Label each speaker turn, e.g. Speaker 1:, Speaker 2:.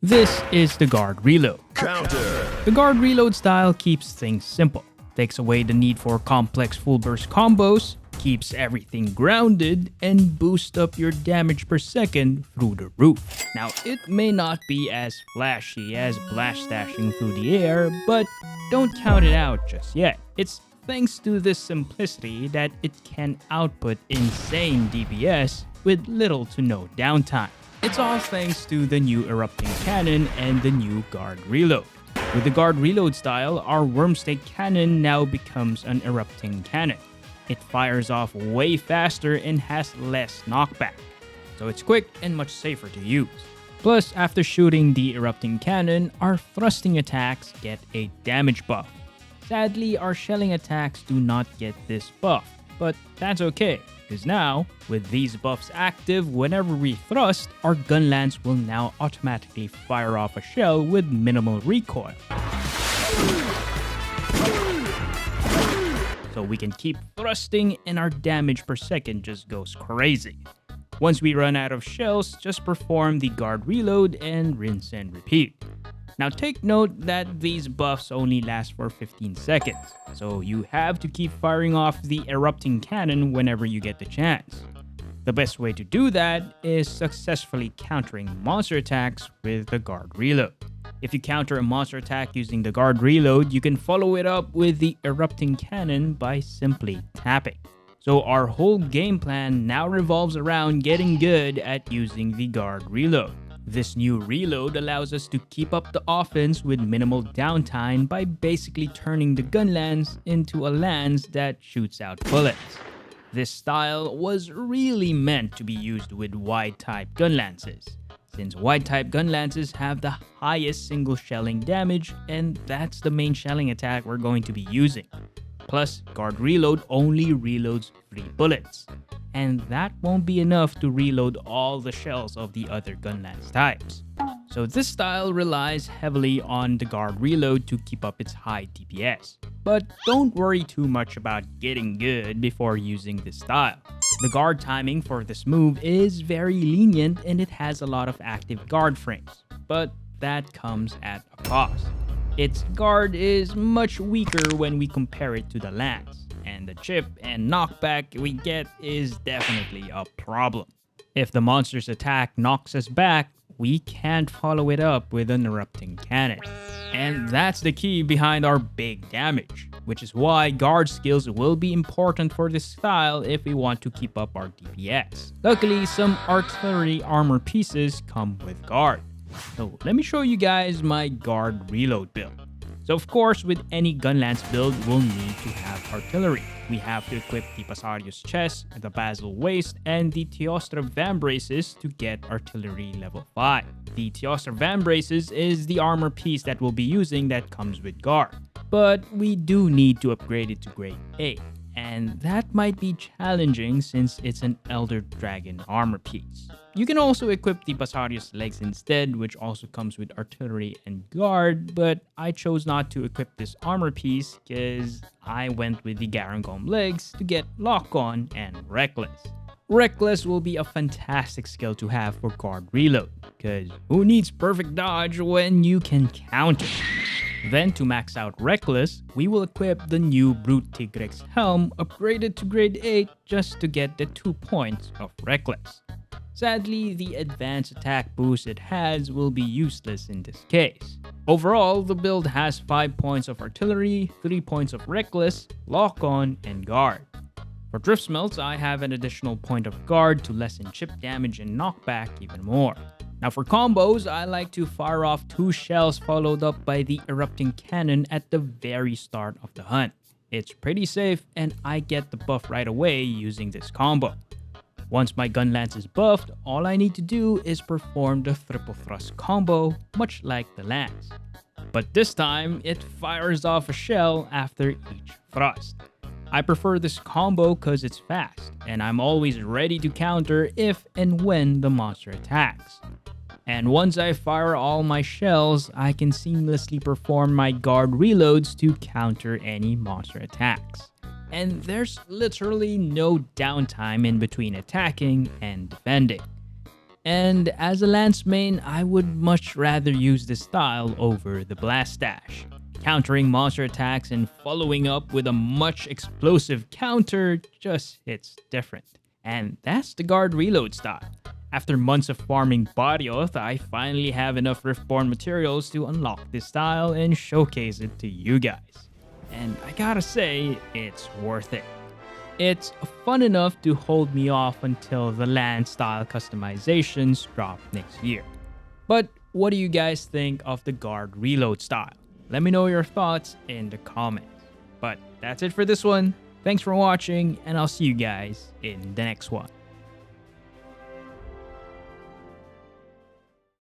Speaker 1: This is the guard reload.
Speaker 2: Counter.
Speaker 1: The guard reload style keeps things simple, takes away the need for complex full burst combos, keeps everything grounded, and boosts up your damage per second through the roof. Now, it may not be as flashy as blast dashing through the air, but don't count it out just yet. It's thanks to this simplicity that it can output insane DPS with little to no downtime. It's all thanks to the new erupting cannon and the new guard reload. With the guard reload style, our wormstake cannon now becomes an erupting cannon. It fires off way faster and has less knockback, so it's quick and much safer to use. Plus, after shooting the erupting cannon, our thrusting attacks get a damage buff. Sadly, our shelling attacks do not get this buff, but that's okay, because now, with these buffs active whenever we thrust, our gunlance will now automatically fire off a shell with minimal recoil. So we can keep thrusting and our damage per second just goes crazy. Once we run out of shells, just perform the guard reload and rinse and repeat. Now take note that these buffs only last for 15 seconds, so you have to keep firing off the erupting cannon whenever you get the chance. The best way to do that is successfully countering monster attacks with the guard reload. If you counter a monster attack using the guard reload, you can follow it up with the erupting cannon by simply tapping. So our whole game plan now revolves around getting good at using the guard reload. This new reload allows us to keep up the offense with minimal downtime by basically turning the gun lance into a lance that shoots out bullets. This style was really meant to be used with wide type gun lances, since wide type gun lances have the highest single shelling damage, and that's the main shelling attack we're going to be using. Plus, guard reload only reloads 3 bullets, and that won't be enough to reload all the shells of the other gun lance types. So this style relies heavily on the guard reload to keep up its high DPS. But don't worry too much about getting good before using this style. The guard timing for this move is very lenient and it has a lot of active guard frames, but that comes at a cost. Its guard is much weaker when we compare it to the lance, and the chip and knockback we get is definitely a problem. If the monster's attack knocks us back, we can't follow it up with an erupting cannon. And that's the key behind our big damage, which is why guard skills will be important for this style if we want to keep up our DPS. Luckily, some artillery armor pieces come with guard. So let me show you guys my guard reload build. So of course, with any gun lance build, we'll need to have artillery. We have to equip the Pasarius chest, the Basil waist, and the Teostra vambraces to get artillery level 5. The Teostra vambraces is the armor piece that we'll be using that comes with guard. But we do need to upgrade it to grade 8. And that might be challenging since it's an Elder Dragon armor piece. You can also equip the Pasarius legs instead, which also comes with artillery and guard, but I chose not to equip this armor piece because I went with the Garangom legs to get Lock On and Reckless. Reckless will be a fantastic skill to have for guard reload, because who needs perfect dodge when you can counter? Then to max out Reckless, we will equip the new Brute Tigrex helm upgraded to grade 8 just to get the 2 points of Reckless. Sadly, the advanced attack boost it has will be useless in this case. Overall, the build has 5 points of artillery, 3 points of Reckless, Lock On, and Guard. For Drift Smelts, I have an additional point of Guard to lessen chip damage and knockback even more. Now for combos, I like to fire off 2 shells followed up by the erupting cannon at the very start of the hunt. It's pretty safe and I get the buff right away using this combo. Once my gun lance is buffed, all I need to do is perform the triple thrust combo, much like the lance. But this time, it fires off a shell after each thrust. I prefer this combo because it's fast, and I'm always ready to counter if and when the monster attacks. And once I fire all my shells, I can seamlessly perform my guard reloads to counter any monster attacks. And there's literally no downtime in between attacking and defending. And as a lance main, I would much rather use this style over the blast dash. Countering monster attacks and following up with a much explosive counter just hits different. And that's the guard reload style. After months of farming body oath, I finally have enough Riftborn materials to unlock this style and showcase it to you guys. And I gotta say, it's worth it. It's fun enough to hold me off until the land style customizations drop next year. But what do you guys think of the guard reload style? Let me know your thoughts in the comments. But that's it for this one. Thanks for watching, and I'll see you guys in the next one.